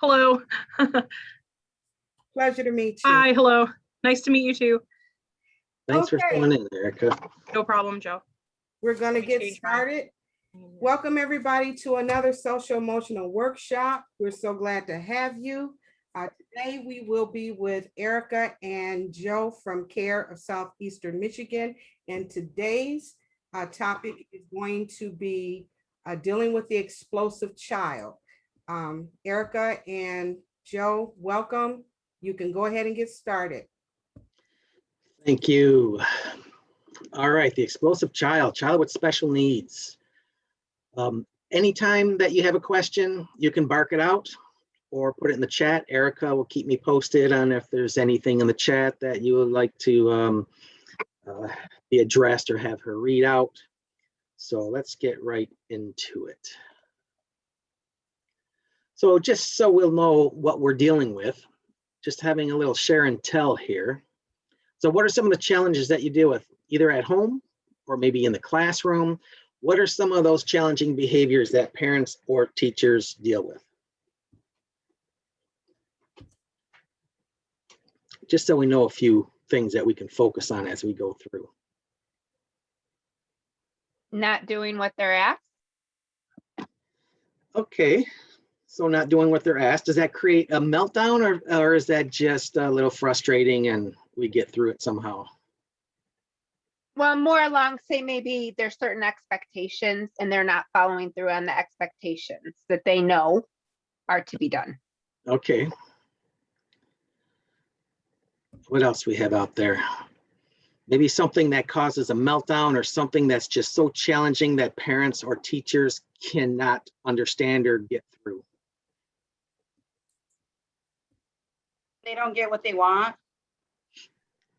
Hello. Pleasure to meet you. Hi, hello. Nice to meet you too. Thanks for coming in, Erica. No problem, Joe. We're going to get started. Welcome everybody to another social emotional workshop. We're so glad to have you. Today we will be with Erica and Joe from CARE of Southeastern Michigan. And today's topic is going to be dealing with the explosive child. Erica and Joe, welcome. You can go ahead and get started. Thank you. All right, the explosive child with special needs. Anytime that you have a question, you can bark it out or put it in the chat. Erica will keep me posted on if there's anything in the chat that you would like to be addressed or have her read out. So let's get right into it. So just so we'll know what we're dealing with, just having a little share and tell here. So what are some of the challenges that you deal with, either at home or maybe in the classroom? What are some of those challenging behaviors that parents or teachers deal with? Just so we know a few things that we can focus on as we go through. Not doing what they're asked. Okay, so not doing what they're asked. Does that create a meltdown or is that just a little frustrating and we get through it somehow? Well, more along, say maybe there's certain expectations and they're not following through on the expectations that they know are to be done. Okay. What else we have out there? Maybe something that causes a meltdown or something that's just so challenging that parents or teachers cannot understand or get through. They don't get what they want.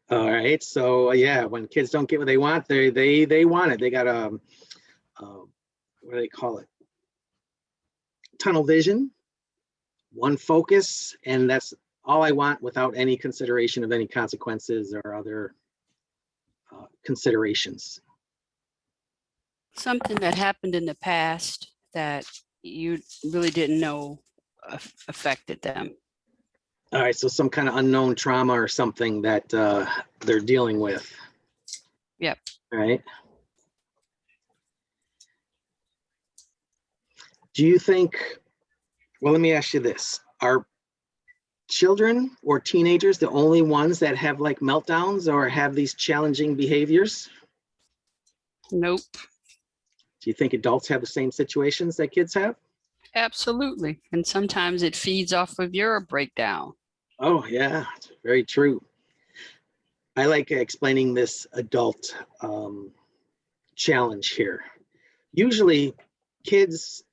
All right, so yeah, when kids don't get what they want, they want it. They got a what do they call it? Tunnel vision, one focus, and that's all I want without any consideration of any consequences or other considerations. Something that happened in the past that you really didn't know affected them. All right, so some kind of unknown trauma or something that they're dealing with. Yep. All right. Do you think, well, let me ask you this. Are children or teenagers the only ones that have like meltdowns or have these challenging behaviors? Nope. Do you think adults have the same situations that kids have? Absolutely. And sometimes it feeds off of your breakdown. Oh, yeah, it's very true. I like explaining this adult challenge here. Usually kids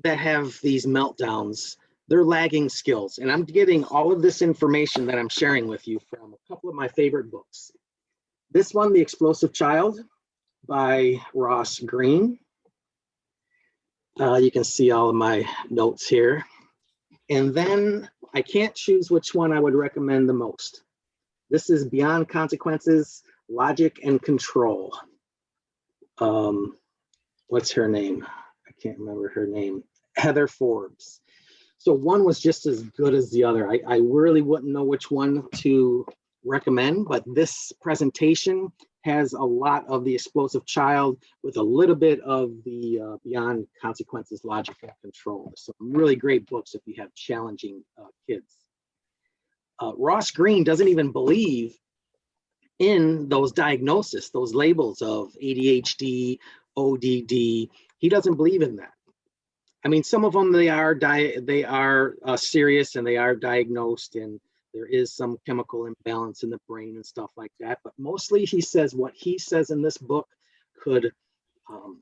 that have these meltdowns, they're lagging skills. And I'm getting all of this information that I'm sharing with you from a couple of my favorite books. This one, The Explosive Child by Ross Greene. You can see all of my notes here. And then I can't choose which one I would recommend the most. This is Beyond Consequences, Logic and Control. What's her name? I can't remember her name. Heather Forbes. So one was just as good as the other. I really wouldn't know which one to recommend, but this presentation has a lot of the explosive child with a little bit of the Beyond Consequences, Logic and Control. So really great books if you have challenging kids. Ross Greene doesn't even believe in those diagnoses, those labels of ADHD, ODD. He doesn't believe in that. I mean, some of them, they are serious and they are diagnosed and there is some chemical imbalance in the brain and stuff like that. But mostly he says what he says in this book could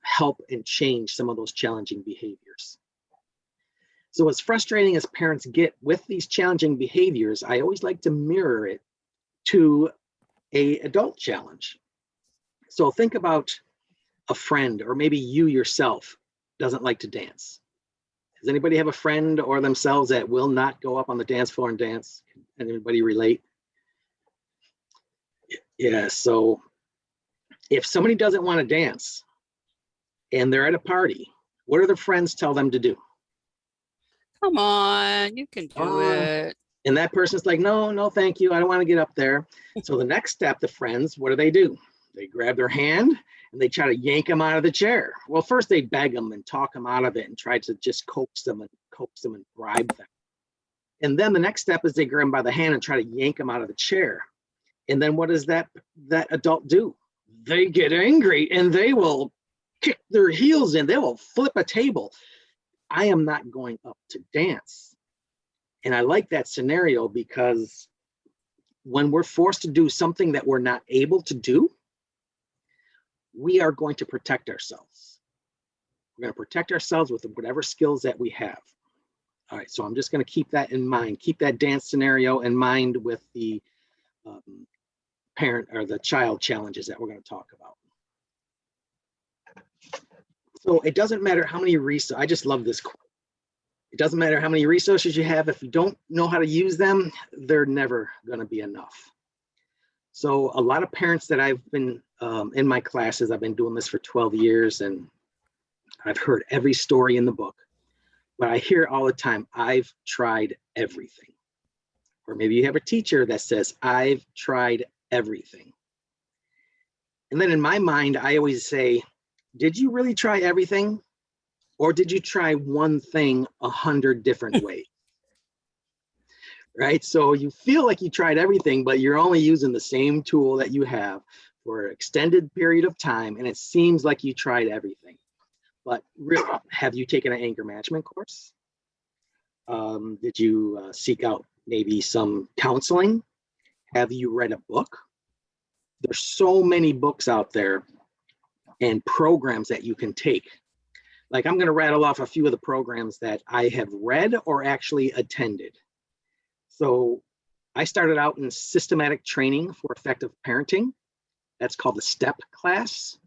help and change some of those challenging behaviors. So as frustrating as parents get with these challenging behaviors, I always like to mirror it to an adult challenge. So think about a friend, or maybe you yourself doesn't like to dance. Does anybody have a friend or themselves that will not go up on the dance floor and dance? Can anybody relate? Yeah, so if somebody doesn't want to dance and they're at a party, what do their friends tell them to do? Come on, you can do Come on. it. And that person's like, no, no, thank you. I don't want to get up there. So the next step, the friends, what do? They grab their hand and they try to yank them out of the chair. Well, first they beg them and talk them out of it and try to just coax them and bribe them. And then the next step is they grab them by the hand and try to yank them out of the chair. And then what does that adult do? They get angry and they will kick their heels in. They will flip a table. I am not going up to dance. And I like that scenario because when we're forced to do something that we're not able to do, we are going to protect ourselves. We're going to protect ourselves with whatever skills that we have. All right, so I'm just going to keep that in mind. Keep that dance scenario in mind with the parent or the child challenges that we're going to talk about. So it doesn't matter how many resources, I just love this quote. It doesn't matter how many resources you have. If you don't know how to use them, they're never going to be enough. So a lot of parents that I've been in my classes, I've been doing this for 12 years and I've heard every story in the book, but I hear all the time, I've tried everything. Or maybe you have a teacher that says, I've tried everything. And then in my mind, I always say, did you really try everything? Or did you try one thing 100 different ways? Right? So you feel like you tried everything, but you're only using the same tool that you have for an extended period of time. And it seems like you tried everything. But really, have you taken an anger management course? Did you seek out maybe some counseling? Have you read a book? There's so many books out there and programs that you can take. Like I'm going to rattle off a few of the programs that I have read or actually attended. So I started out in systematic training for effective parenting. That's called the STEP class.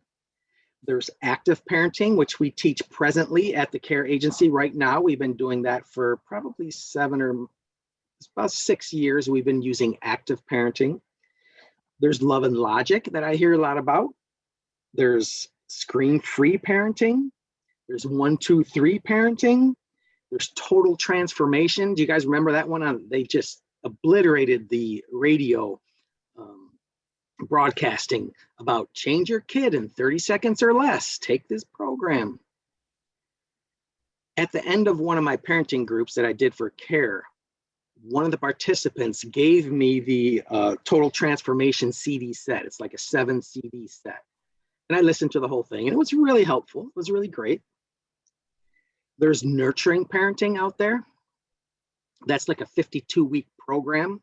There's active parenting, which we teach presently at the care agency right now. We've been doing that for probably about 6 years. We've been using active parenting. There's love and logic that I hear a lot about. There's screen-free parenting. There's 1, 2, 3 parenting. There's total transformation. Do you guys remember that one? They just obliterated the radio broadcasting about change your kid in 30 seconds or less. Take this program. At the end of one of my parenting groups that I did for care, one of the participants gave me the Total Transformation CD set. It's like a 7 CD set. And I listened to the whole thing and it was really helpful. It was really great. There's nurturing parenting out there. That's like a 52-week program.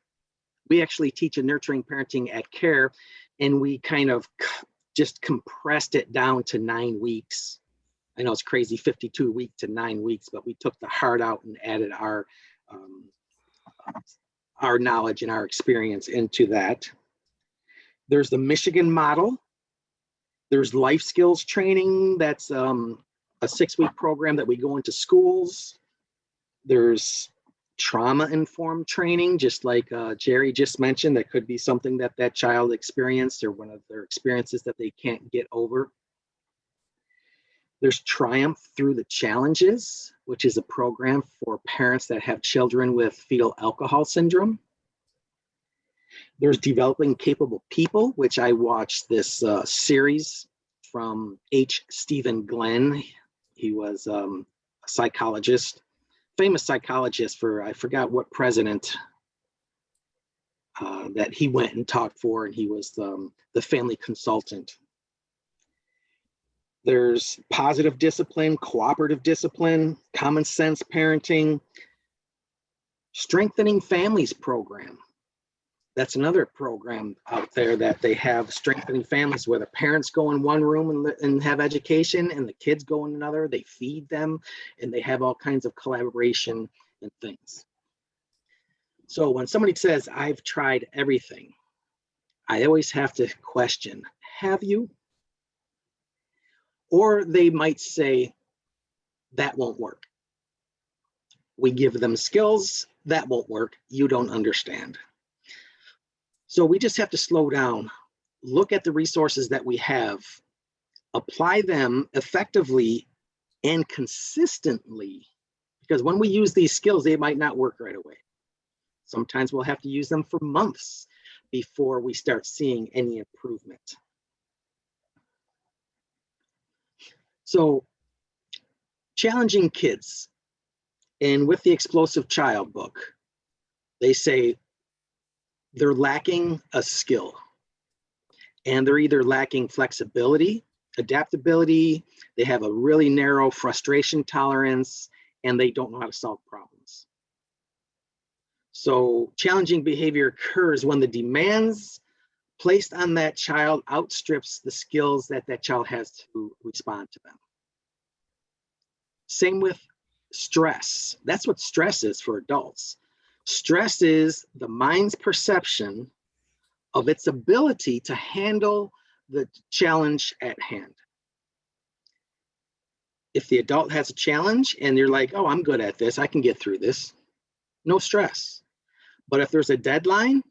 We actually teach a nurturing parenting at care, and we kind of just compressed it down to 9 weeks. I know it's crazy, 52 weeks to 9 weeks, but we took the heart out and added our knowledge and our experience into that. There's the Michigan model. There's life skills training. That's a 6-week program that we go into schools. There's trauma-informed training, just like Jerry just mentioned. That could be something that that child experienced or one of their experiences that they can't get over. There's Triumph Through the Challenges, which is a program for parents that have children with fetal alcohol syndrome. There's Developing Capable People, which I watched this series from H. Stephen Glenn. He was a psychologist, famous psychologist for, I forgot what president that he went and talked for, and he was the family consultant. There's Positive Discipline, Cooperative Discipline, Common Sense Parenting, Strengthening Families program. That's another program out there that they have, Strengthening Families, where the parents go in one room and have education and the kids go in another. They feed them and they have all kinds of collaboration and things. So when somebody says, I've tried everything, I always have to question, have you? Or they might say, that won't work. We give them skills, that won't work, you don't understand. So we just have to slow down, look at the resources that we have, apply them effectively and consistently, Because when we use these skills, they might not work right away. Sometimes we'll have to use them for months before we start seeing any improvement. So challenging kids, and with the Explosive Child book, they say they're lacking a skill, and they're either lacking flexibility, adaptability, they have a really narrow frustration tolerance, and they don't know how to solve problems. So challenging behavior occurs when the demands placed on that child outstrips the skills that that child has to respond to them. Same with stress. That's what stress is for adults. Stress is the mind's perception of its ability to handle the challenge at hand. If the adult has a challenge and you're like, oh, I'm good at this, I can get through this, no stress. But if there's a deadline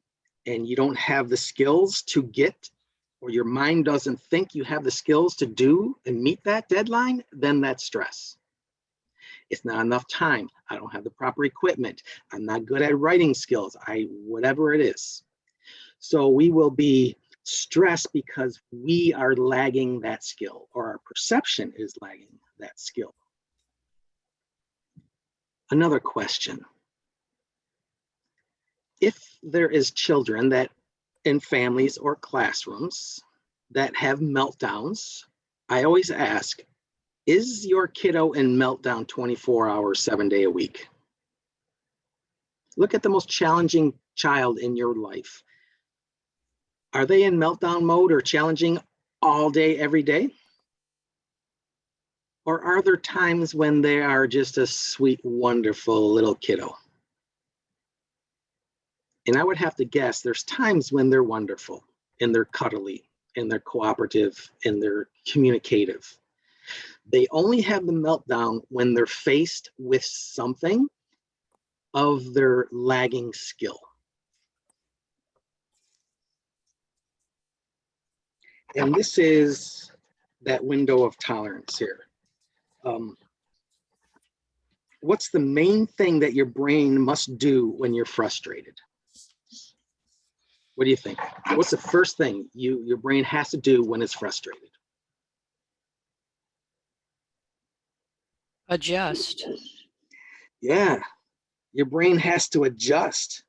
and you don't have the skills to get, or your mind doesn't think you have the skills to do and meet that deadline, then that's stress. It's not enough time. I don't have the proper equipment. I'm not good at writing skills. Whatever it is. So we will be stressed because we are lagging that skill, or our perception is lagging that skill. Another question. If there is children that in families or classrooms that have meltdowns, I always ask, is your kiddo in meltdown 24 hours, 7 days a week? Look at the most challenging child in your life. Are they in meltdown mode or challenging all day, every day? Or are there times when they are just a sweet, wonderful little kiddo? And I would have to guess there's times when they're wonderful and they're cuddly and they're cooperative and they're communicative. They only have the meltdown when they're faced with something of their lagging skill. And this is that window of tolerance here. What's the main thing that your brain must do when you're frustrated? What do you think? What's the first thing your brain has to do when it's frustrated? Adjust. Yeah, your brain has to adjust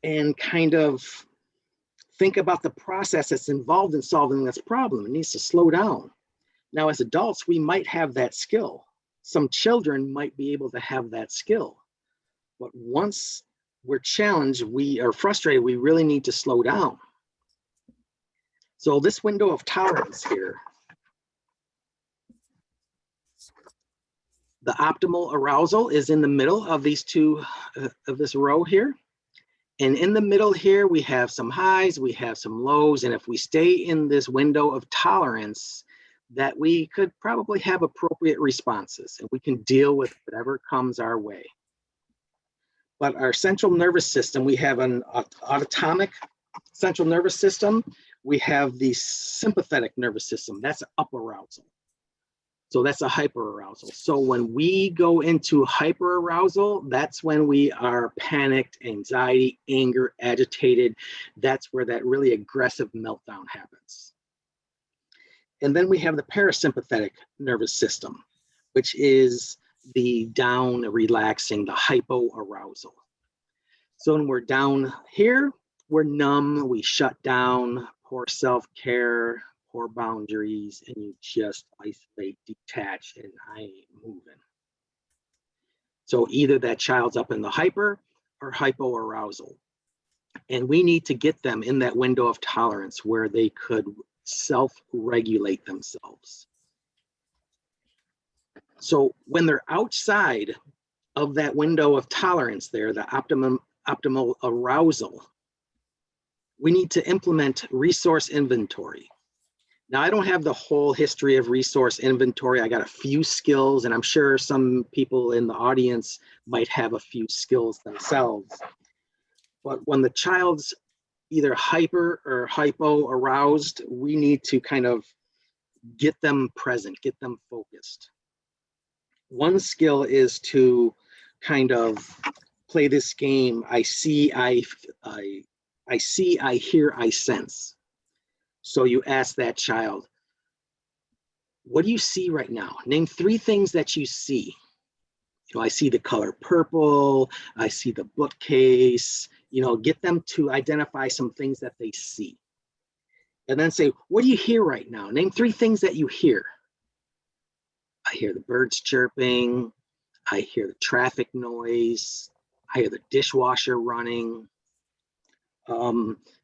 and kind of think about the process that's involved in solving this problem. It needs to slow down. Now, as adults, we might have that skill. Some children might be able to have that skill. But once we're challenged, we are frustrated, we really need to slow down. So this window of tolerance here, the optimal arousal is in the middle of these two, of this row here. And in the middle here, we have some highs, we have some lows. And if we stay in this window of tolerance, that we could probably have appropriate responses and we can deal with whatever comes our way. But our central nervous system, we have an autonomic central nervous system. We have the sympathetic nervous system, that's up arousal. So that's a hyperarousal. So when we go into hyperarousal, that's when we are panicked, anxiety, anger, agitated. That's where that really aggressive meltdown happens. And then we have the parasympathetic nervous system, which is the down, relaxing, the hypoarousal. So when we're down here, we're numb, we shut down, poor self-care, poor boundaries, and you just isolate, detach, and I ain't moving. So either that child's up in the hyper or hypoarousal. And we need to get them in that window of tolerance where they could self-regulate themselves. So when they're outside of that window of tolerance there, the optimal arousal, we need to implement resource inventory. Now, I don't have the whole history of resource inventory. I got a few skills, and I'm sure some people in the audience might have a few skills themselves. But when the child's either hyper or hypo aroused, we need to kind of get them present, get them focused. One skill is to kind of play this game. I see, I hear, I sense. So you ask that child, what do you see right now? Name 3 things that you see. You know, I see the color purple, I see the bookcase, you know, get them to identify some things that they see. And then say, what do you hear right now? Name 3 things that you hear. I hear the birds chirping, I hear the traffic noise, I hear the dishwasher running.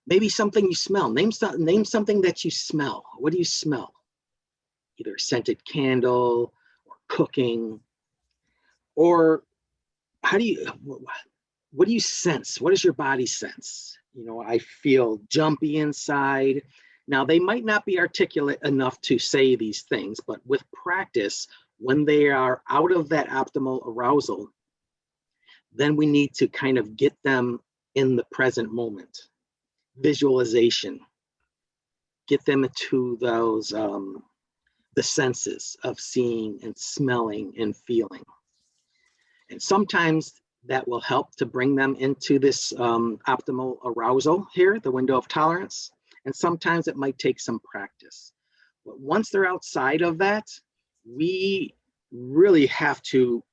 Maybe something you smell. Name something that you smell. What do you smell? Either a scented candle or cooking. Or what do you sense? What does your body sense? You know, I feel jumpy inside. Now, they might not be articulate enough to say these things, but with practice, when they are out of that optimal arousal, then we need to kind of get them in the present moment. Visualization. Get them to those, the senses of seeing and smelling and feeling. And sometimes that will help to bring them into this optimal arousal here, the window of tolerance. And sometimes it might take some practice. But once they're outside of that, we really have to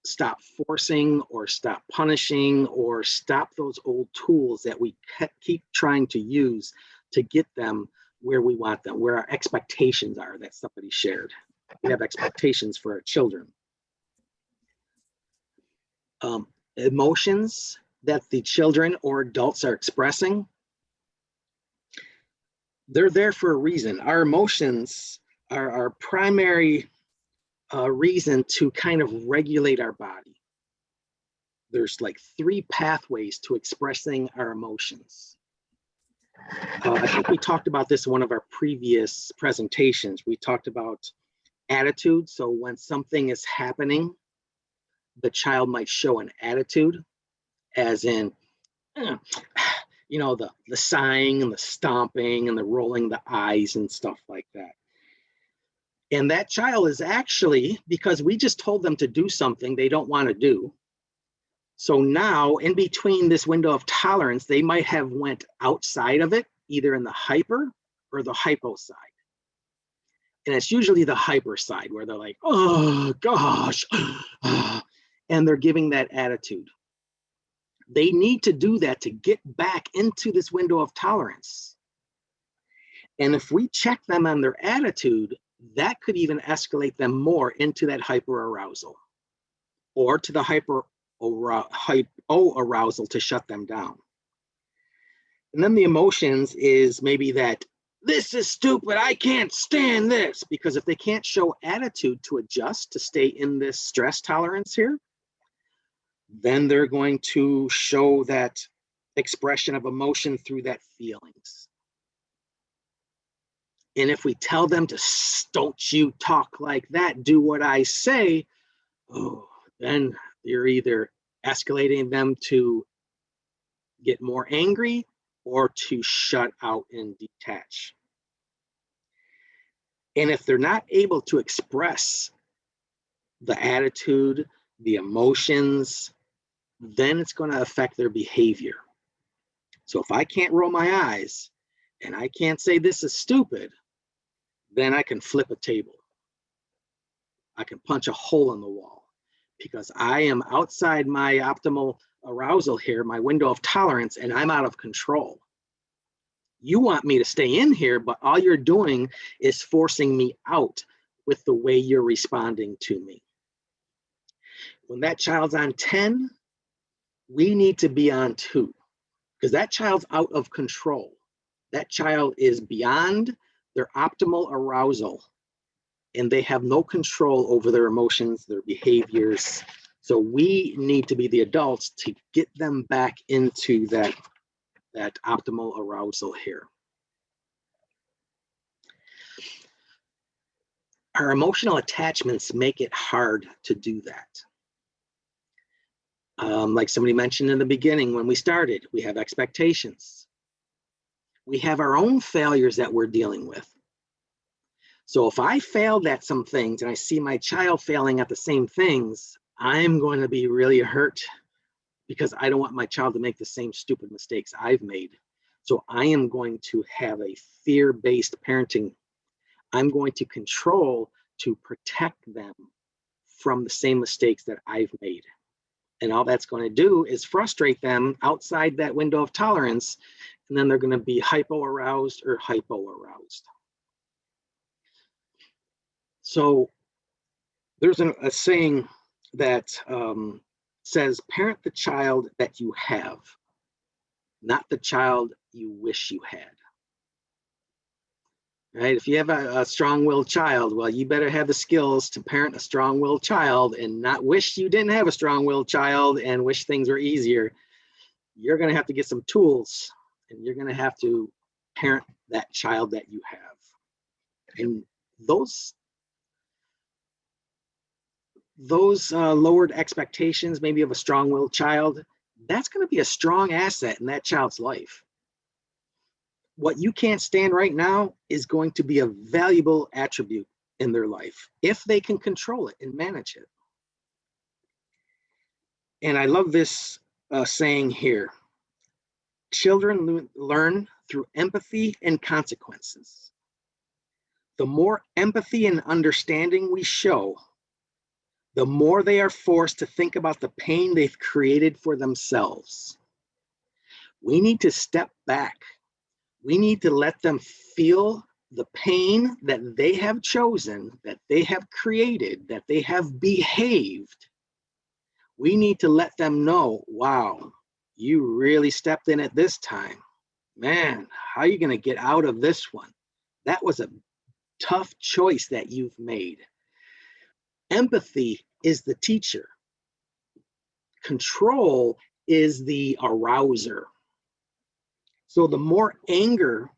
stop forcing or stop punishing or stop those old tools that we keep trying to use to get them where we want them, where our expectations are that somebody shared. We have expectations for our children. Emotions that the children or adults are expressing, they're there for a reason. Our emotions are our primary reason to kind of regulate our body. There's like 3 pathways to expressing our emotions. I think we talked about this in one of our previous presentations. We talked about attitude. So when something is happening, the child might show an attitude, as in, you know, the sighing and the stomping and the rolling the eyes and stuff like that. And that child is actually, because we just told them to do something they don't want to do. So now in between this window of tolerance, they might have went outside of it, either in the hyper or the hypo side. And it's usually the hyper side where they're like, oh gosh, and they're giving that attitude. They need to do that to get back into this window of tolerance. And if we check them on their attitude, that could even escalate them more into that hyper arousal or to the hypo arousal to shut them down. And then the emotions is maybe that this is stupid, I can't stand this, because if they can't show attitude to adjust to stay in this stress tolerance here, then they're going to show that expression of emotion through that feelings. And if we tell them to, don't you talk like that, do what I say, oh, then you're either escalating them to get more angry or to shut out and detach. And if they're not able to express the attitude, the emotions, then it's going to affect their behavior. So if I can't roll my eyes and I can't say this is stupid, then I can flip a table. I can punch a hole in the wall because I am outside my optimal arousal here, my window of tolerance, and I'm out of control. You want me to stay in here, but all you're doing is forcing me out with the way you're responding to me. When that child's on 10, we need to be on 2 because that child's out of control. That child is beyond their optimal arousal and they have no control over their emotions, their behaviors. So we need to be the adults to get them back into that optimal arousal here. Our emotional attachments make it hard to do that. Like somebody mentioned in the beginning when we started, we have expectations. We have our own failures that we're dealing with. So if I failed at some things and I see my child failing at the same things, I'm going to be really hurt because I don't want my child to make the same stupid mistakes I've made. So I am going to have a fear-based parenting. I'm going to control to protect them from the same mistakes that I've made. And all that's going to do is frustrate them outside that window of tolerance, and then they're going to be hypo-aroused or hypo-aroused. So there's a saying that says, parent the child that you have, not the child you wish you had. Right? If you have a strong-willed child, well, you better have the skills to parent a strong-willed child and not wish you didn't have a strong-willed child and wish things were easier. You're going to have to get some tools, and you're going to have to parent that child that you have. And those lowered expectations, maybe of a strong-willed child, that's going to be a strong asset in that child's life. What you can't stand right now is going to be a valuable attribute in their life if they can control it and manage it. And I love this saying here. Children learn through empathy and consequences. The more empathy and understanding we show, the more they are forced to think about the pain they've created for themselves. We need to step back. We need to let them feel the pain that they have chosen, that they have created, that they have behaved. We need to let them know, wow, you really stepped in at this time. Man, how are you going to get out of this one? That was a tough choice that you've made. Empathy is the teacher. Control is the arouser. So the more anger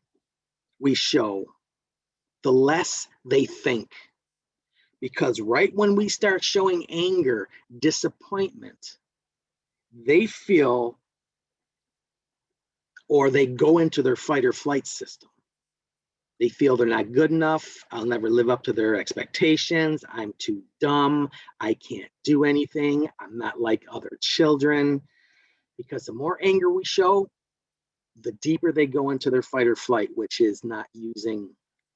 we show, the less they think. Because right when we start showing anger, disappointment, they feel, or they go into their fight or flight system. They feel they're not good enough. I'll never live up to their expectations. I'm too dumb. I can't do anything. I'm not like other children. Because the more anger we show, the deeper they go into their fight or flight, which is not using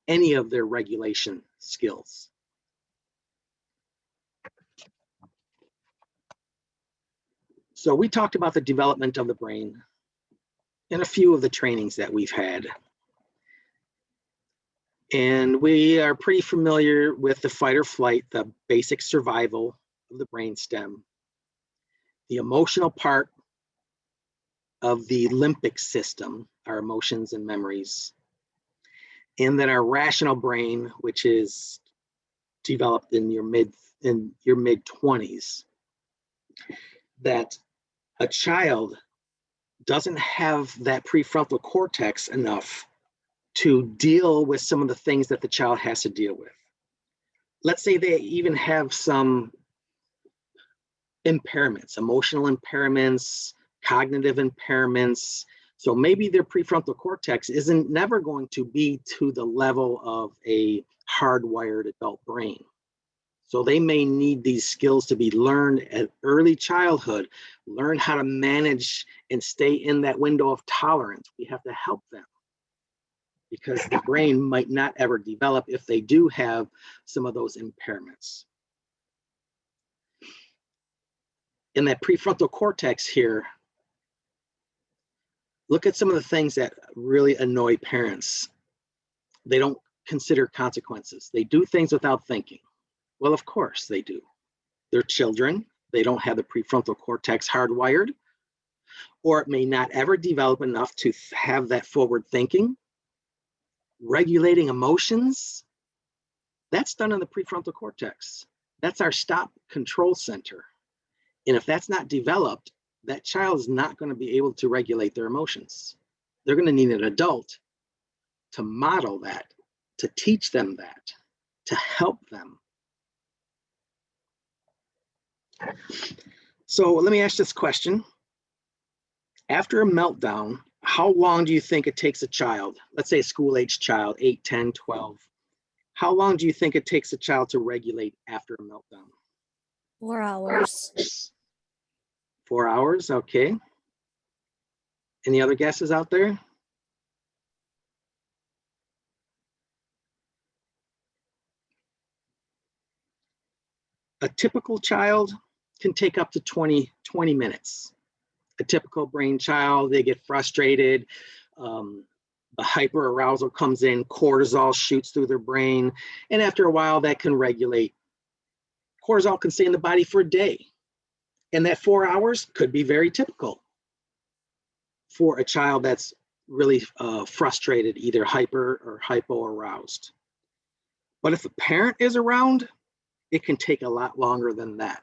any of their regulation skills. So we talked about the development of the brain in a few of the trainings that we've had. And we are pretty familiar with the fight or flight, the basic survival of the brainstem, the emotional part of the limbic system, our emotions and memories, and then our rational brain, which is developed in your mid-20s. That a child doesn't have that prefrontal cortex enough to deal with some of the things that the child has to deal with. Let's say they even have some impairments, emotional impairments, cognitive impairments. So maybe their prefrontal cortex isn't never going to be to the level of a hardwired adult brain. So they may need these skills to be learned at early childhood, learn how to manage and stay in that window of tolerance. We have to help them because the brain might not ever develop if they do have some of those impairments. In that prefrontal cortex here, look at some of the things that really annoy parents. They don't consider consequences. They do things without thinking. Well, of course they do. They're children. They don't have the prefrontal cortex hardwired, or it may not ever develop enough to have that forward thinking. Regulating emotions, that's done in the prefrontal cortex. That's our stop control center. And if that's not developed, that child is not going to be able to regulate their emotions. They're going to need an adult to model that, to teach them that, to help them. So let me ask this question. After a meltdown, how long do you think it takes a child, let's say a school-age child, 8, 10, 12, How long do you think it takes a child to regulate after a meltdown? 4 hours. 4 hours, okay. Any other guesses out there? A typical child can take up to 20 minutes. A typical brain child, they get frustrated. The hyperarousal comes in, cortisol shoots through their brain, and after a while that can regulate. Cortisol can stay in the body for a day, and that 4 hours could be very typical for a child that's really frustrated, either hyper or hypo-aroused. But if a parent is around, it can take a lot longer than that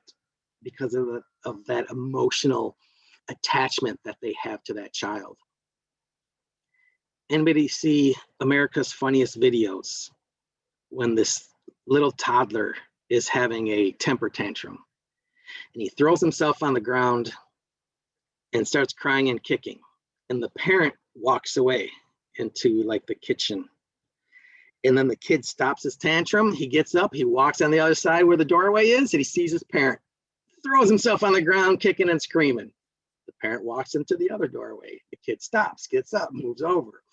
because of that emotional attachment that they have to that child. Anybody see America's Funniest Videos when this little toddler is having a temper tantrum and he throws himself on the ground and starts crying and kicking, and the parent walks away into like the kitchen, and then the kid stops his tantrum, he gets up, he walks on the other side where the doorway is, and he sees his parent, throws himself on the ground kicking and screaming. The parent walks into the other doorway, the kid stops, gets up, moves over.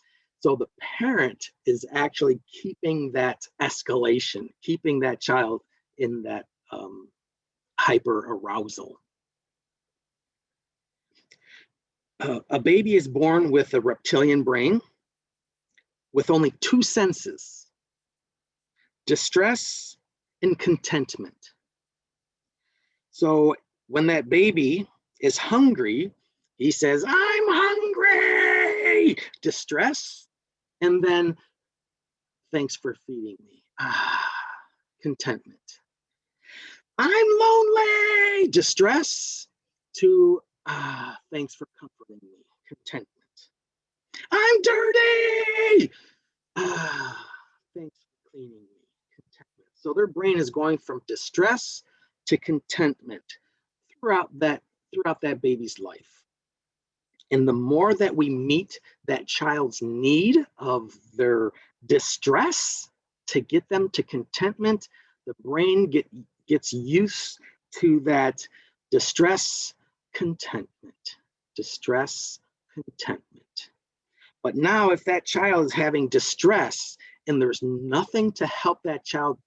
So the parent is actually keeping that escalation, keeping that child in that hyper arousal. A baby is born with a reptilian brain with only 2 senses: distress and contentment. So when that baby is hungry, he says, "I'm hungry," distress, and then, "Thanks for feeding me," contentment. "I'm lonely," distress, to "Thanks for comforting me," contentment. "I'm dirty," "Thanks for cleaning me," contentment. So their brain is going from distress to contentment throughout that baby's life. And the more that we meet that child's need of their distress to get them to contentment, the brain gets used to that distress, contentment, distress, contentment. But now if that child is having distress and there's nothing to help that child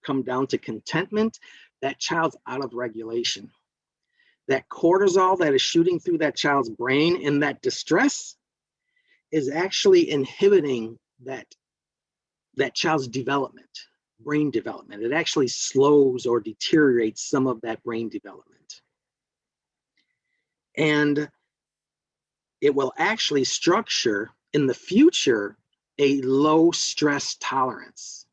come down to contentment, that child's out of regulation. That cortisol that is shooting through that child's brain in that distress is actually inhibiting that child's development, brain development. It actually slows or deteriorates some of that brain development. And it will actually structure in the future a low stress tolerance.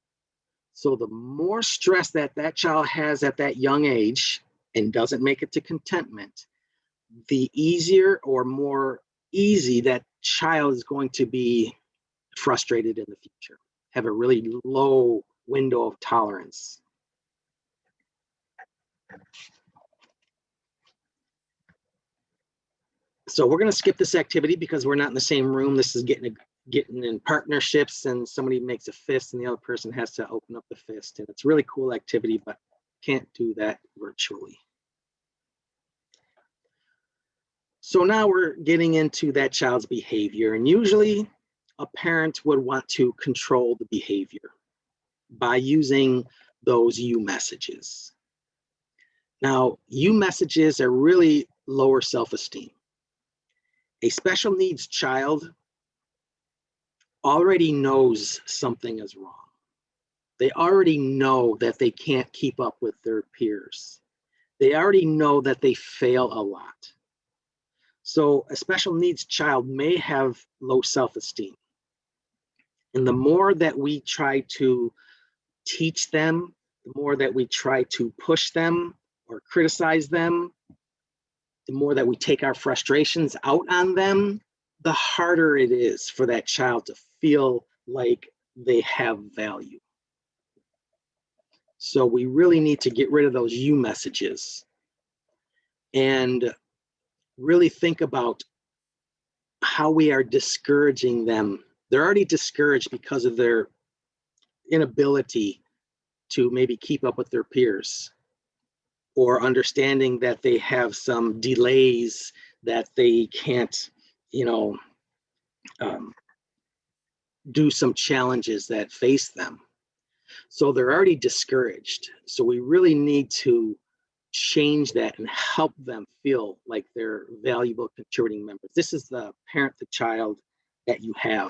So the more stress that child has at that young age and doesn't make it to contentment, the easier or more easy that child is going to be frustrated in the future, have a really low window of tolerance. So we're going to skip this activity because we're not in the same room. This is getting in partnerships, and somebody makes a fist and the other person has to open up the fist. And it's a really cool activity, but can't do that virtually. So now we're getting into that child's behavior, and usually a parent would want to control the behavior by using those you messages. Now, you messages are really lower self-esteem. A special needs child already knows something is wrong. They already know that they can't keep up with their peers. They already know that they fail a lot. So a special needs child may have low self-esteem. And the more that we try to teach them, the more that we try to push them or criticize them, the more that we take our frustrations out on them, the harder it is for that child to feel like they have value. So we really need to get rid of those you messages and really think about how we are discouraging them. They're already discouraged because of their inability to maybe keep up with their peers, or understanding that they have some delays that they can't, do some challenges that face them. So they're already discouraged. So we really need to change that and help them feel like they're valuable contributing members. This is the parent to child that you have.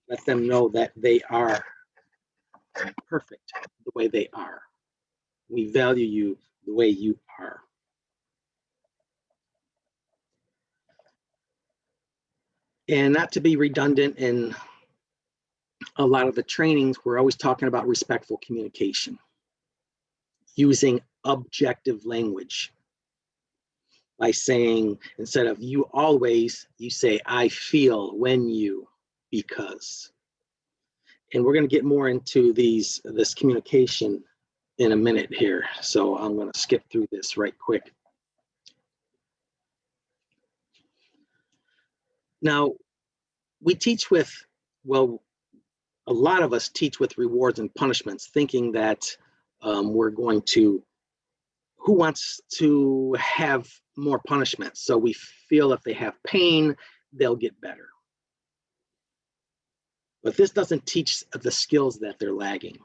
Let them know that they are perfect the way they are. We value you the way you are. And not to be redundant in a lot of the trainings, we're always talking about respectful communication, using objective language by saying, instead of you always, you say, I feel when you, because. And we're going to get more into this communication in a minute here. So I'm going to skip through this right quick. Now, we teach with, well, a lot of us teach with rewards and punishments, thinking that we're going to, who wants to have more punishment? So we feel if they have pain, they'll get better. But this doesn't teach the skills that they're lagging.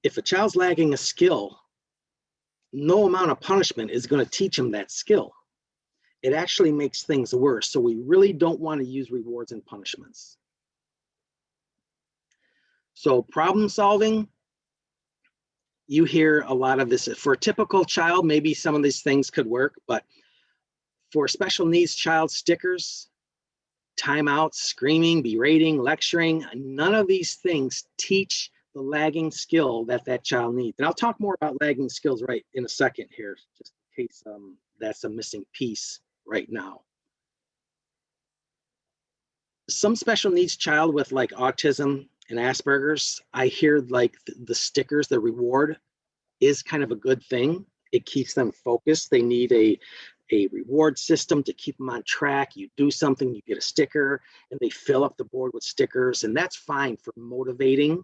If a child's lagging a skill, no amount of punishment is going to teach them that skill. It actually makes things worse. So we really don't want to use rewards and punishments. So problem solving, you hear a lot of this. For a typical child, maybe some of these things could work, but for a special needs child, stickers, timeouts, screaming, berating, lecturing, none of these things teach the lagging skill that child needs. And I'll talk more about lagging skills right in a second here, just in case that's a missing piece right now. Some special needs child with like autism and Asperger's, I hear like the stickers, the reward is kind of a good thing. It keeps them focused. They need a reward system to keep them on track. You do something, you get a sticker, and they fill up the board with stickers, and that's fine for motivating.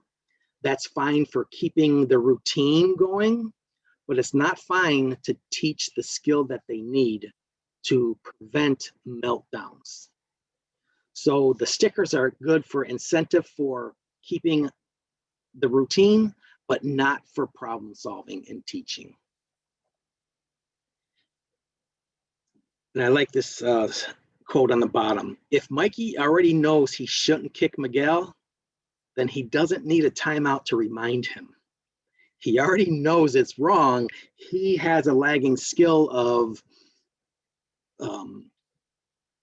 That's fine for keeping the routine going, but it's not fine to teach the skill that they need to prevent meltdowns. So the stickers are good for incentive for keeping the routine, but not for problem solving and teaching. And I like this quote on the bottom. If Mikey already knows he shouldn't kick Miguel, then he doesn't need a timeout to remind him. He already knows it's wrong. He has a lagging skill of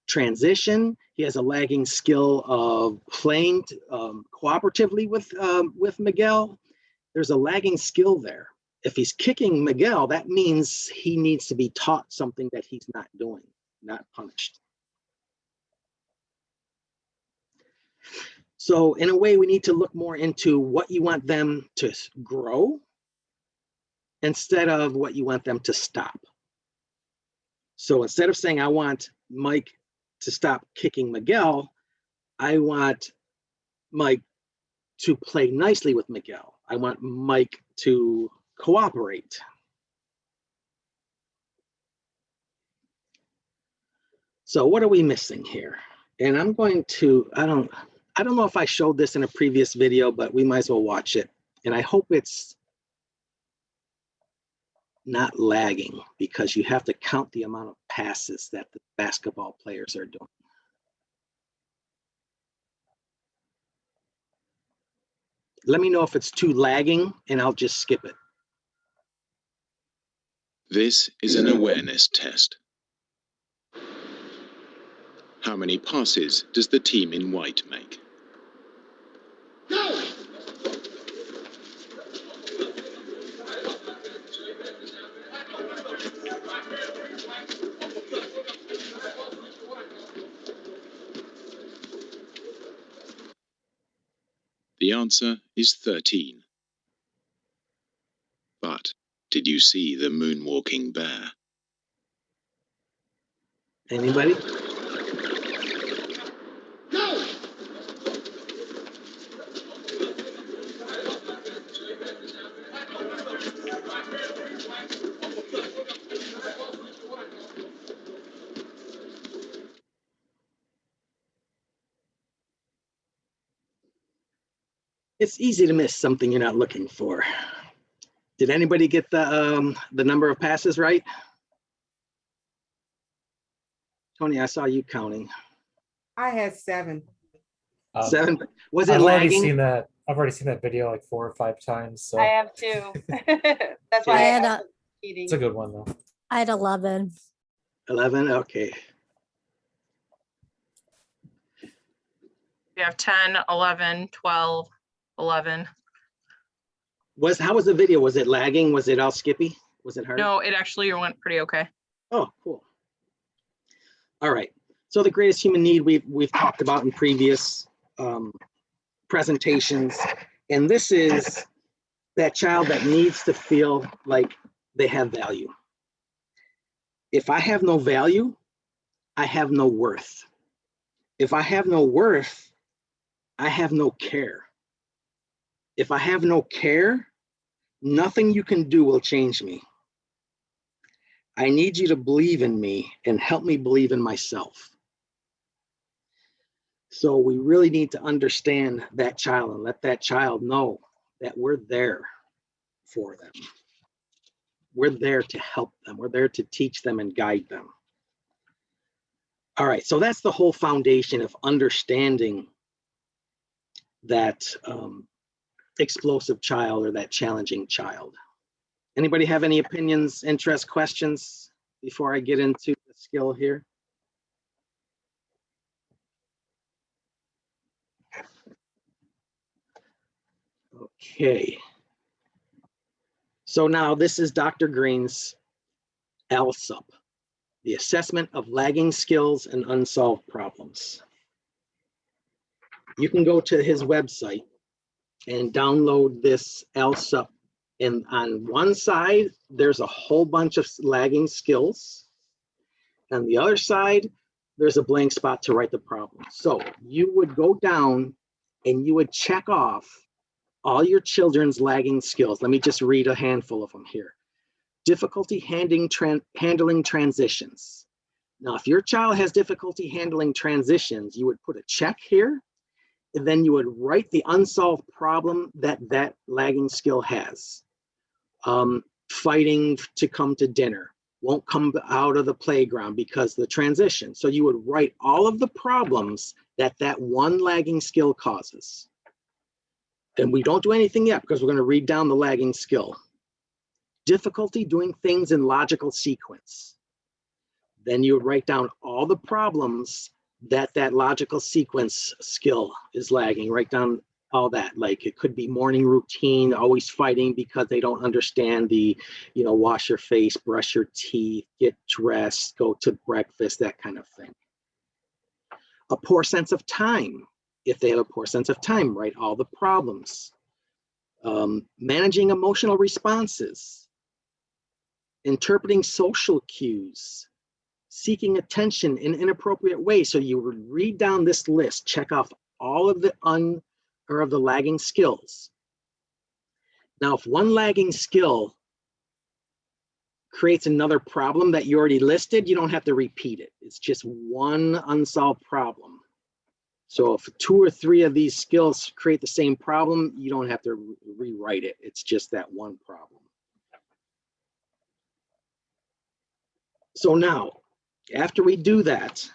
transition. He has a lagging skill of playing cooperatively with Miguel. There's a lagging skill there. If he's kicking Miguel, that means he needs to be taught something that he's not doing, not punished. So in a way, we need to look more into what you want them to grow instead of what you want them to stop. So instead of saying, I want Mike to stop kicking Miguel, I want Mike to play nicely with Miguel. I want Mike to cooperate. So what are we missing here? And I'm going to, I don't know if I showed this in a previous video, but we might as well watch it. And I hope it's not lagging, because you have to count the amount of passes that the basketball players are doing. Let me know if it's too lagging and I'll just skip it. This is an awareness test. How many passes does the team in white make? The answer is 13. But did you see the moonwalking bear? Anybody? It's easy to miss something you're not looking for. Did anybody get the number of passes right? Tony, I saw you counting. I had 7. 7. Was it I've already lagging? seen that. I've already seen that video like 4 or 5 times. So I have too. That's I why had I a, was cheating. it's a good one though. I had 11. 11, okay. We have 10, 11, 12, 11. How was the video? Was it lagging? Was it all skippy? Was it hard? No, it actually went pretty okay. Oh, cool. All right. So the greatest human need we've talked about in previous presentations, and this is that child that needs to feel like they have value. If I have no value, I have no worth. If I have no worth, I have no care. If I have no care, nothing you can do will change me. I need you to believe in me and help me believe in myself. So we really need to understand that child and let that child know that we're there for them. We're there to help them. We're there to teach them and guide them. All right, so that's the whole foundation of understanding that explosive child or that challenging child. Anybody have any opinions, interests, questions before I get into the skill here? Okay. So now this is Dr. Green's LSUP, the assessment of lagging skills and unsolved problems. You can go to his website and download this LSUP. And on one side, there's a whole bunch of lagging skills. On the other side, there's a blank spot to write the problem. So you would go down and you would check off all your children's lagging skills. Let me just read a handful of them here. Difficulty handling transitions. Now, if your child has difficulty handling transitions, you would put a check here, and then you would write the unsolved problem that that lagging skill has. Fighting to come to dinner, won't come out of the playground because the transition. So you would write all of the problems that that one lagging skill causes. And we don't do anything yet because we're going to read down the lagging skill. Difficulty doing things in logical sequence. Then you would write down all the problems that that logical sequence skill is lagging. Write down all that. Like it could be morning routine, always fighting because they don't understand the, wash your face, brush your teeth, get dressed, go to breakfast, that kind of thing. A poor sense of time. If they have a poor sense of time, write all the problems. Managing emotional responses. Interpreting social cues. Seeking attention in inappropriate ways. So you would read down this list, check off all of the lagging skills. Now, if one lagging skill creates another problem that you already listed, you don't have to repeat it. It's just one unsolved problem. So if 2 or 3 of these skills create the same problem, you don't have to rewrite it. It's just that one problem. So now, after we do that,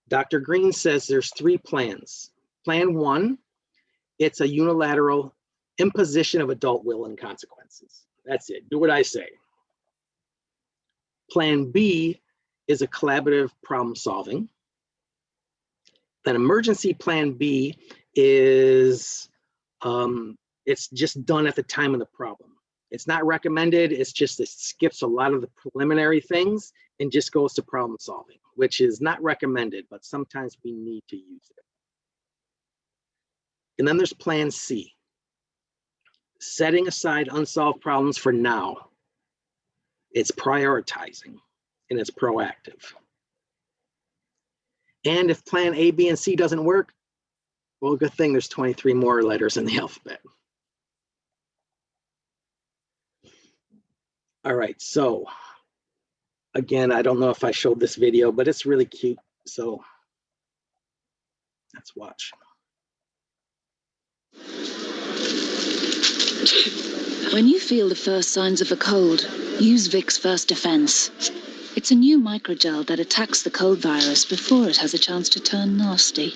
Dr. Green says there's 3 plans. Plan 1, it's a unilateral imposition of adult will and consequences. That's it. Do what I say. Plan B is a collaborative problem solving. Then emergency plan B is, it's just done at the time of the problem. It's not recommended. It's just, it skips a lot of the preliminary things and just goes to problem solving, which is not recommended, but sometimes we need to use it. And then there's plan C, setting aside unsolved problems for now. It's prioritizing and it's proactive. And if plan A, B, and C doesn't work, well, good thing there's 23 more letters in the alphabet. All right, so again, I don't know if I showed this video, but it's really cute. So let's watch. When you feel the first signs of a cold, use Vicks First Defense. It's a new microgel that attacks the cold virus before it has a chance to turn nasty.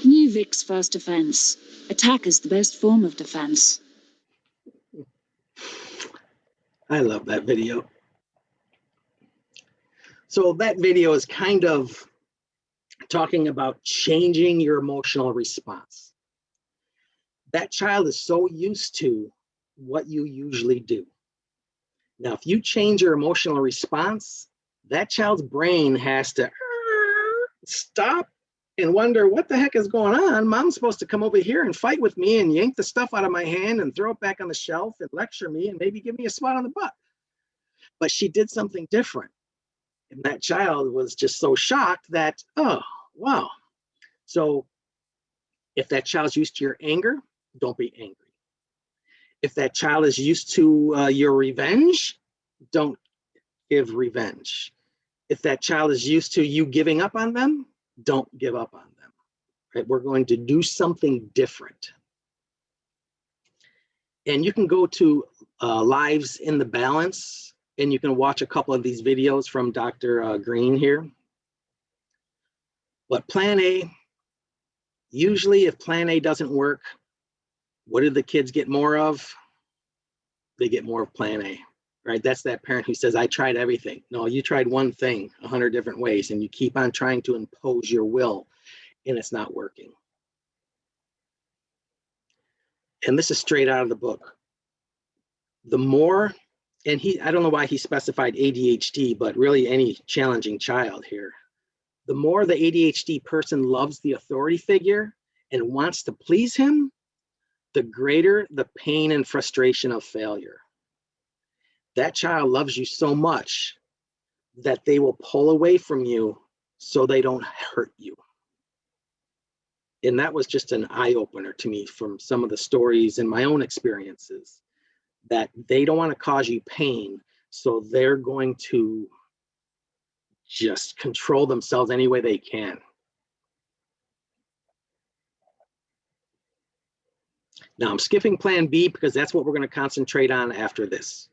New Vicks First Defense. Attack is the best form of defense. I love that video. So that video is kind of talking about changing your emotional response. That child is so used to what you usually do. Now, if you change your emotional response, that child's brain has to stop and wonder what the heck is going on. Mom's supposed to come over here and fight with me and yank the stuff out of my hand and throw it back on the shelf and lecture me and maybe give me a spot on the butt. But she did something different. And that child was just so shocked that, oh, wow. So if that child's used to your anger, don't be angry. If that child is used to your revenge, don't give revenge. If that child is used to you giving up on them, don't give up on them. Right? We're going to do something different. And you can go to Lives in the Balance, and you can watch a couple of these videos from Dr. Green here. But plan A, usually if plan A doesn't work, what do the kids get more of? They get more of plan A, right? That's that parent who says, I tried everything. No, you tried one thing 100 different ways, and you keep on trying to impose your will, and it's not working. And this is straight out of the book. The more, and I don't know why he specified ADHD, but really any challenging child here. The more the ADHD person loves the authority figure and wants to please him, the greater the pain and frustration of failure. That child loves you so much that they will pull away from you so they don't hurt you. And that was just an eye-opener to me from some of the stories and my own experiences, that they don't want to cause you pain, so they're going to just control themselves any way they can. Now I'm skipping plan B because that's what we're going to concentrate on after this.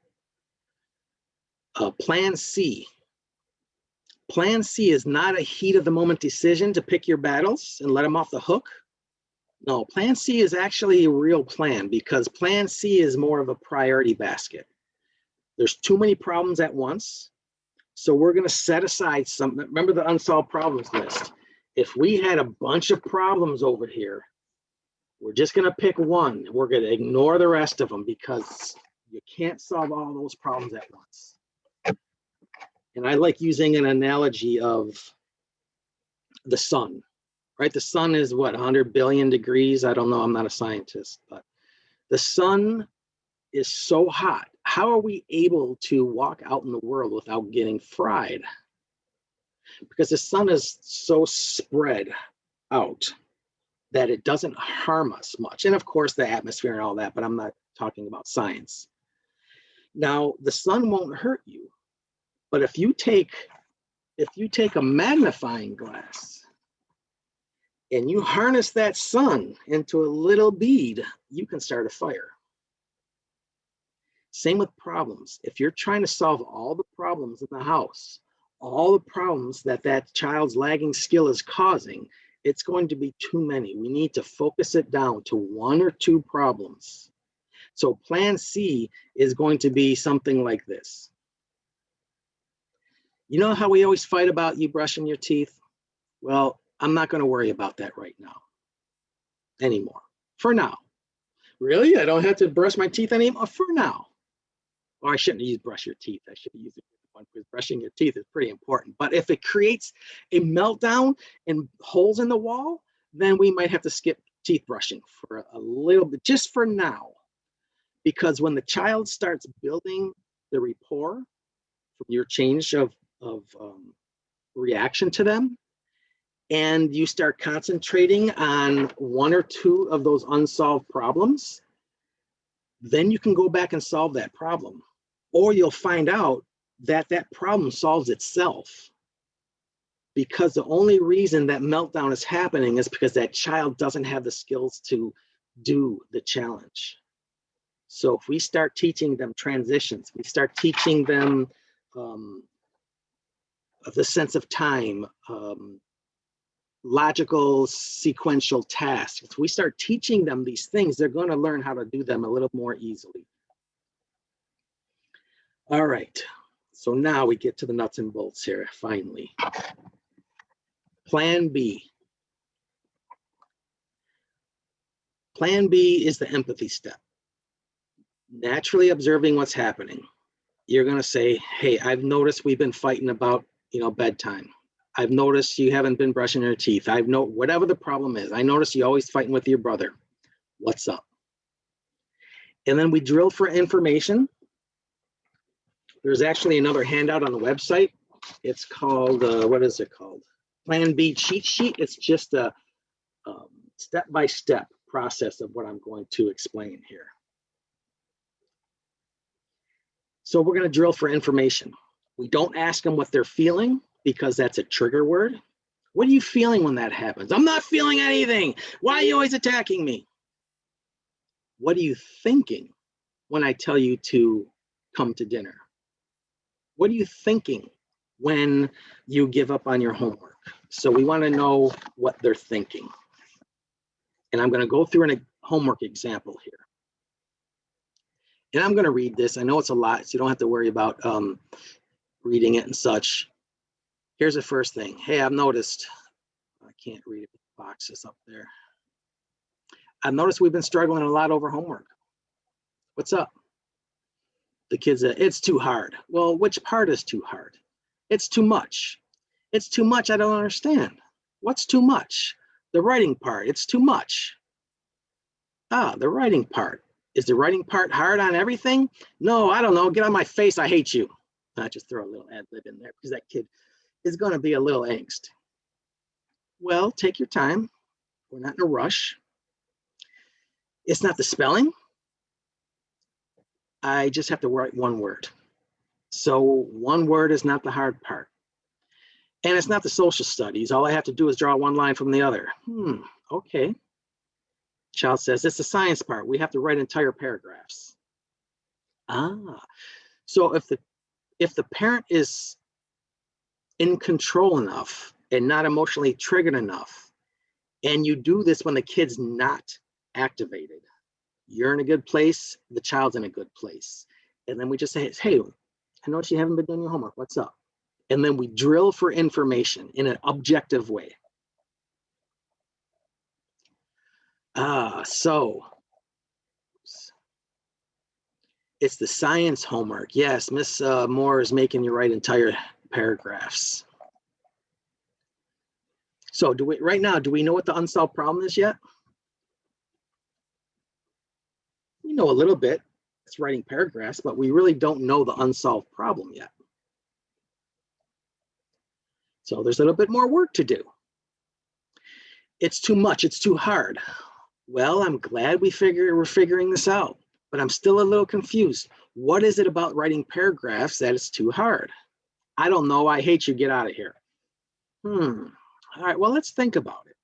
Plan C. Plan C is not a heat of the moment decision to pick your battles and let them off the hook. No, plan C is actually a real plan, because plan C is more of a priority basket. There's too many problems at once. So we're going to set aside some, remember the unsolved problems list. If we had a bunch of problems over here, we're just going to pick one. We're going to ignore the rest of them because you can't solve all those problems at once. And I like using an analogy of the sun, right? The sun is what, 100 billion degrees? I don't know, I'm not a scientist, but the sun is so hot. How are we able to walk out in the world without getting fried? Because the sun is so spread out that it doesn't harm us much. And of course the atmosphere and all that, but I'm not talking about science. Now, the sun won't hurt you, but if you take a magnifying glass and you harness that sun into a little bead, you can start a fire. Same with problems. If you're trying to solve all the problems in the house, all the problems that that child's lagging skill is causing, it's going to be too many. We need to focus it down to one or two problems. So plan C is going to be something like this. You know how we always fight about you brushing your teeth? Well, I'm not going to worry about that right now anymore. For now. Really? I don't have to brush my teeth anymore? For now. Or I shouldn't use brush your teeth. I should use it one, because brushing your teeth is pretty important. But if it creates a meltdown and holes in the wall, then we might have to skip teeth brushing for a little bit, just for now. Because when the child starts building the rapport from your change of reaction to them, and you start concentrating on one or two of those unsolved problems, then you can go back and solve that problem. Or you'll find out that that problem solves itself, because the only reason that meltdown is happening is because that child doesn't have the skills to do the challenge. So if we start teaching them transitions, we start teaching them the sense of time, logical sequential tasks, if we start teaching them these things, they're going to learn how to do them a little more easily. All right, so now we get to the nuts and bolts here, finally. Plan B. Plan B is the empathy step. Naturally observing what's happening. You're going to say, hey, I've noticed we've been fighting about, bedtime. I've noticed you haven't been brushing your teeth. Whatever the problem is, I noticed you always fighting with your brother. What's up? And then we drill for information. There's actually another handout on the website. It's called, what is it called? Plan B cheat sheet. It's just a step-by-step process of what I'm going to explain here. So we're going to drill for information. We don't ask them what they're feeling because that's a trigger word. What are you feeling when that happens? I'm not feeling anything. Why are you always attacking me? What are you thinking when I tell you to come to dinner? What are you thinking when you give up on your homework? So we want to know what they're thinking. And I'm going to go through a homework example here. And I'm going to read this. I know it's a lot, so you don't have to worry about reading it and such. Here's the first thing. Hey, I've noticed, I can't read it, the box is up there. I've noticed we've been struggling a lot over homework. What's up? The kids said, it's too hard. Well, which part is too hard? It's too much. It's too much, I don't understand. What's too much? The writing part, it's too much. Ah, the writing part. Is the writing part hard on everything? No, I don't know. Get on my face, I hate you. I just throw a little ad lib in there because that kid is going to be a little angst. Well, take your time. We're not in a rush. It's not the spelling. I just have to write one word. So one word is not the hard part. And it's not the social studies. All I have to do is draw one line from the other. Okay. Child says, it's the science part. We have to write entire paragraphs. So if the parent is in control enough and not emotionally triggered enough, and you do this when the kid's not activated, you're in a good place, the child's in a good place. And then we just say, hey, I noticed you haven't been doing your homework. What's up? And then we drill for information in an objective way. So it's the science homework. Yes, Miss Moore is making you write entire paragraphs. So right now, do we know what the unsolved problem is yet? We know a little bit. It's writing paragraphs, but we really don't know the unsolved problem yet. So there's a little bit more work to do. It's too much. It's too hard. Well, I'm glad we're figuring this out, but I'm still a little confused. What is it about writing paragraphs that is too hard? I don't know. I hate you. Get out of here. All right, well, let's think about it.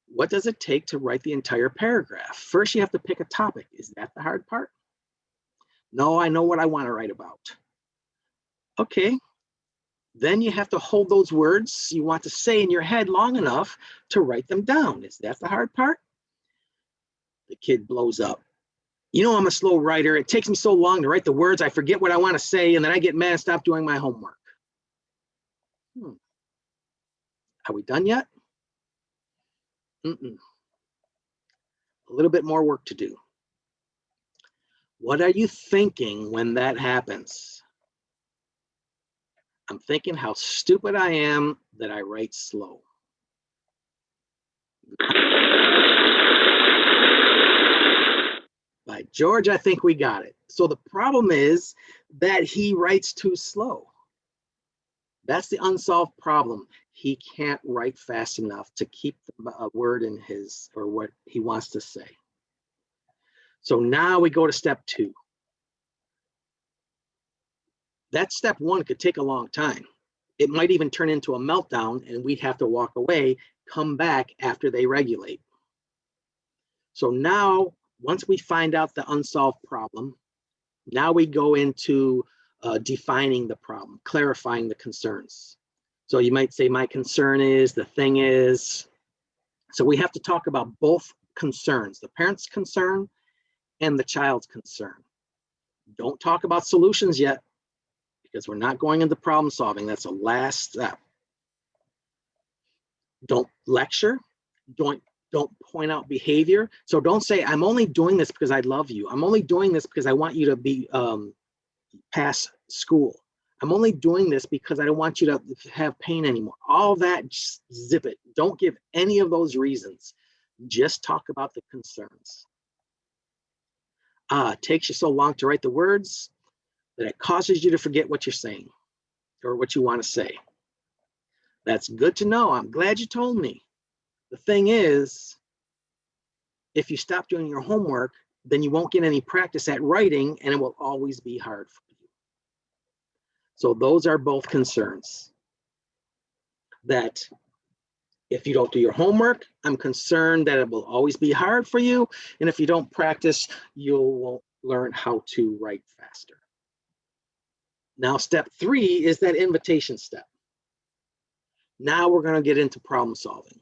What does it take to write the entire paragraph? First, you have to pick a topic. Is that the hard part? No, I know what I want to write about. Okay. Then you have to hold those words you want to say in your head long enough to write them down. Is that the hard part? The kid blows up. You know, I'm a slow writer. It takes me so long to write the words. I forget what I want to say, and then I get mad and stop doing my homework. Are we done yet? A little bit more work to do. What are you thinking when that happens? I'm thinking how stupid I am that I write slow. By George, I think we got it. So the problem is that he writes too slow. That's the unsolved problem. He can't write fast enough to keep a word in his or what he wants to say. So now we go to step 2. That step one could take a long time. It might even turn into a meltdown and we'd have to walk away, come back after they regulate. So now, once we find out the unsolved problem, now we go into defining the problem, clarifying the concerns. So you might say, my concern is, the thing is. So we have to talk about both concerns, the parent's concern and the child's concern. Don't talk about solutions yet, because we're not going into problem solving. That's the last step. Don't lecture. Don't point out behavior. So don't say, I'm only doing this because I love you. I'm only doing this because I want you to be pass school. I'm only doing this because I don't want you to have pain anymore. All that, just zip it. Don't give any of those reasons. Just talk about the concerns. It takes you so long to write the words that it causes you to forget what you're saying or what you want to say. That's good to know. I'm glad you told me. The thing is, if you stop doing your homework, then you won't get any practice at writing and it will always be hard for you. So those are both concerns. That if you don't do your homework, I'm concerned that it will always be hard for you. And if you don't practice, you won't learn how to write faster. Now, step 3 is that invitation step. Now we're going to get into problem solving.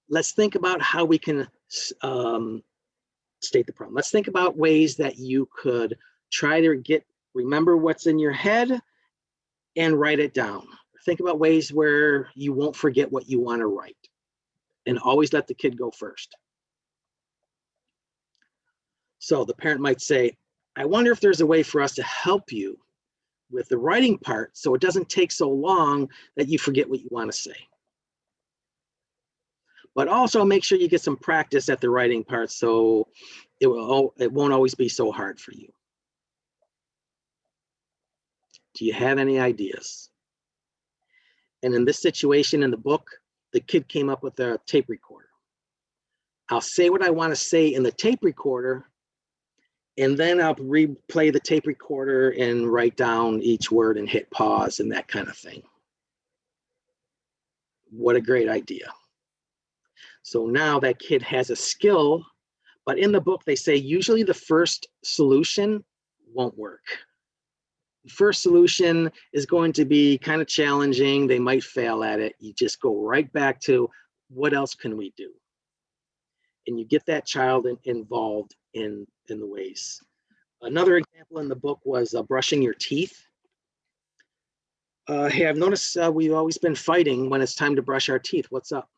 Let's think about how we can state the problem. Let's think about ways that you could try to remember what's in your head and write it down. Think about ways where you won't forget what you want to write, and always let the kid go first. So the parent might say, I wonder if there's a way for us to help you with the writing part so it doesn't take so long that you forget what you want to say. But also make sure you get some practice at the writing part so it won't always be so hard for you. Do you have any ideas? And in this situation in the book, the kid came up with a tape recorder. I'll say what I want to say in the tape recorder, and then I'll replay the tape recorder and write down each word and hit pause and that kind of thing. What a great idea. So now that kid has a skill, but in the book they say usually the first solution won't work. The first solution is going to be kind of challenging. They might fail at it. You just go right back to what else can we do? And you get that child involved in the ways. Another example in the book was brushing your teeth. Hey, I've noticed we've always been fighting when it's time to brush our teeth. What's up?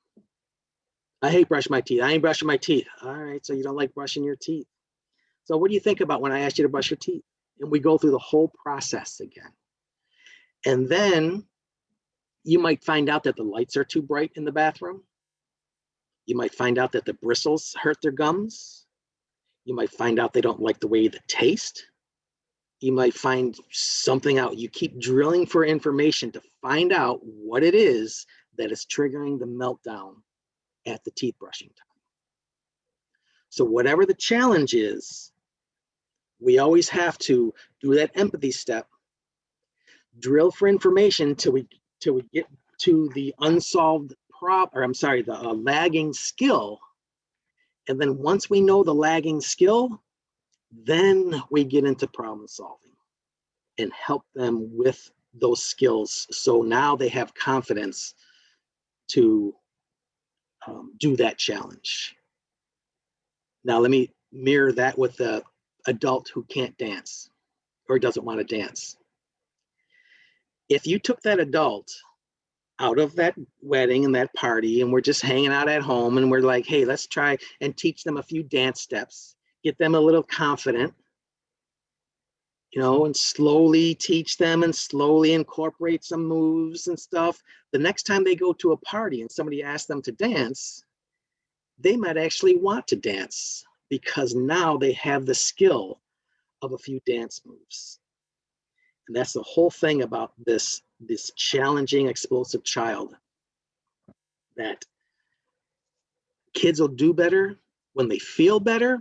I hate brushing my teeth. I ain't brushing my teeth. All right, so you don't like brushing your teeth. So what do you think about when I asked you to brush your teeth? And we go through the whole process again. And then you might find out that the lights are too bright in the bathroom. You might find out that the bristles hurt their gums. You might find out they don't like the way they taste. You might find something out. You keep drilling for information to find out what it is that is triggering the meltdown at the teeth brushing time. So whatever the challenge is, we always have to do that empathy step, drill for information till we get to the unsolved the lagging skill. And then once we know the lagging skill, then we get into problem solving and help them with those skills. So now they have confidence to do that challenge. Now let me mirror that with the adult who can't dance or doesn't want to dance. If you took that adult out of that wedding and that party and we're just hanging out at home and we're like, hey, let's try and teach them a few dance steps, get them a little confident, and slowly teach them and slowly incorporate some moves and stuff. The next time they go to a party and somebody asks them to dance, they might actually want to dance because now they have the skill of a few dance moves. And that's the whole thing about this challenging, explosive child, that kids will do better when they feel better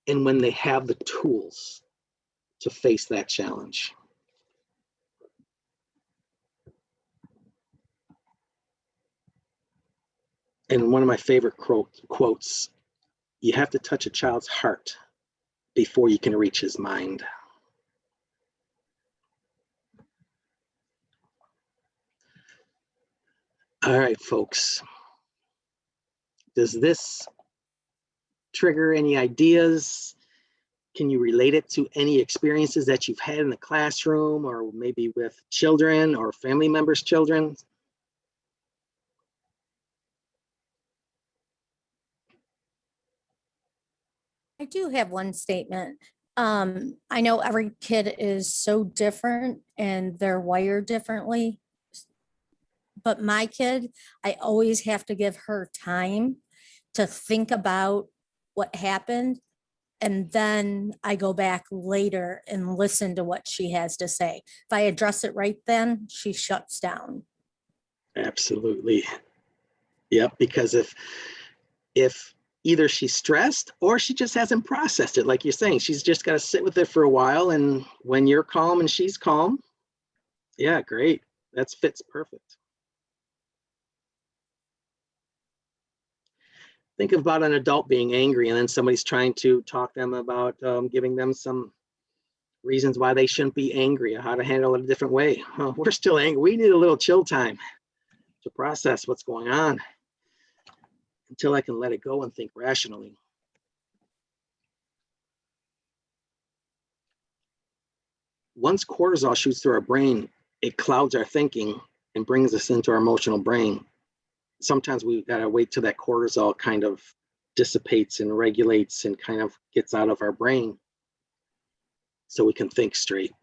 and when they have the tools to face that challenge. And one of my favorite quotes, you have to touch a child's heart before you can reach his mind. All right, folks. Does this trigger any ideas? Can you relate it to any experiences that you've had in the classroom or maybe with children or family members' children? I do have one statement. I know every kid is so different and they're wired differently. But my kid, I always have to give her time to think about what happened. And then I go back later and listen to what she has to say. If I address it right then, she shuts down. Absolutely. Yep, because if either she's stressed or she just hasn't processed it, like you're saying, she's just got to sit with it for a while. And when you're calm and she's calm, yeah, great. That fits perfect. Think about an adult being angry and then somebody's trying to talk them about giving them some reasons why they shouldn't be angry or how to handle it a different way. Oh, we're still angry. We need a little chill time to process what's going on until I can let it go and think rationally. Once cortisol shoots through our brain, it clouds our thinking and brings us into our emotional brain. Sometimes we gotta wait till that cortisol kind of dissipates and regulates and kind of gets out of our brain so we can think straight.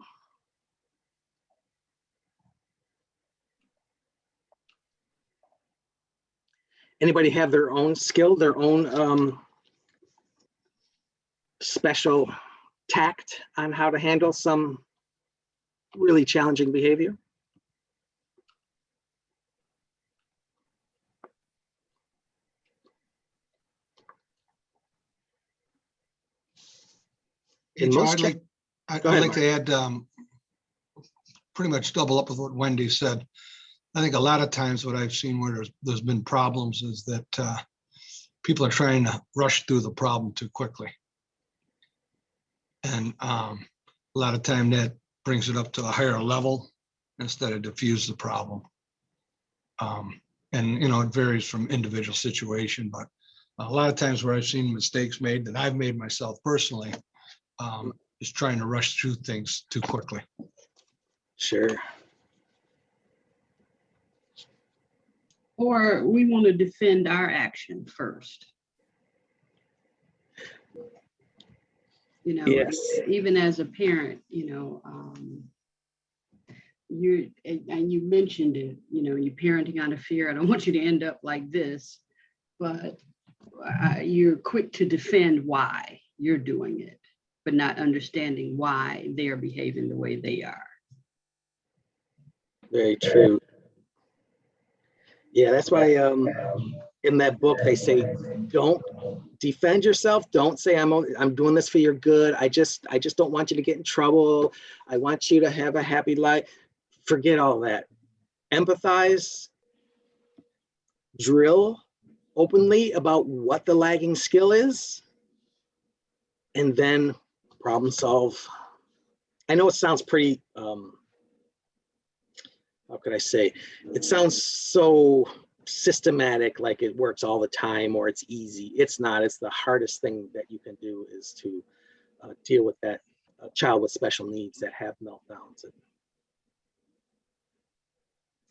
Anybody have their own skill, their own special tact on how to handle some really challenging behavior? Hey, In Joe, most I'd Go ahead, like to add, pretty much double up with what Wendy said. I think a lot of times what I've seen where there's been problems is that people are trying to rush through the problem too quickly. And a lot of time that brings it up to a higher level instead of diffuse the problem. And, you know, it varies from individual situation, but a lot of times where I've seen mistakes made that I've made myself personally is trying to rush through things too quickly. Sure. Or we want to defend our action first. You know, Yes. even as a parent, you know, you mentioned it, you know, you're parenting out of fear. I don't want you to end up like this, but you're quick to defend why you're doing it, but not understanding why they're behaving the way they are. Very true. Yeah, that's why in that book they say, don't defend yourself. Don't say I'm doing this for your good. I just don't want you to get in trouble. I want you to have a happy life. Forget all that. Empathize, drill openly about what the lagging skill is, and then problem solve. I know it sounds pretty, how could I say? It sounds so systematic, like it works all the time or it's easy. It's not. It's the hardest thing that you can do is to deal with that child with special needs that have meltdowns.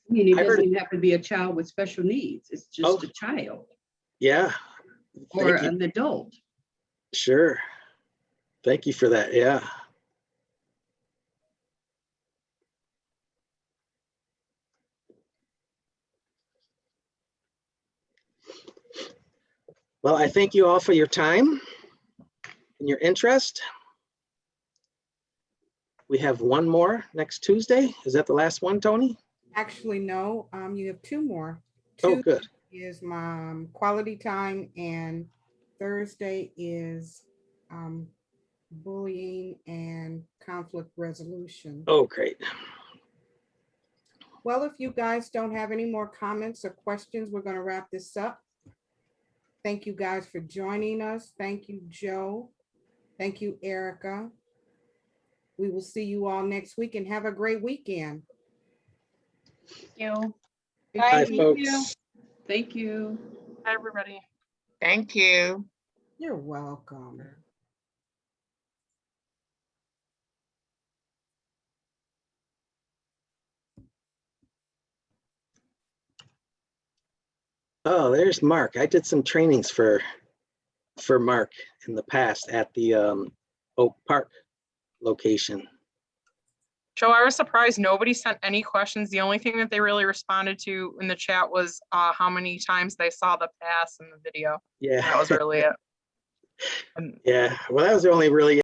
I mean, it doesn't even have to be a child with special needs. It's just a child. Yeah. Or an adult. Sure. Thank you for that. Yeah. Well, I thank you all for your time and your interest. We have one more next Tuesday. Is that the last one, Tony? Actually, no, you have two more. Oh, good. Is my quality time, and Thursday is bullying and conflict resolution. Oh, great. Well, if you guys don't have any more comments or questions, we're going to wrap this up. Thank you guys for joining us. Thank you, Joe. Thank you, Erica. We will see you all next week and have a great weekend. You. Bye, Thank folks. Thank you. Hi, everybody. Thank you. You're welcome. Oh, there's Mark. I did some trainings for Mark in the past at the Oak Park location. Joe, I was surprised nobody sent any questions. The only thing that they really responded to in the chat was how many times they saw the pass in the video. Yeah. That was really it. And Yeah. Well, that was the only really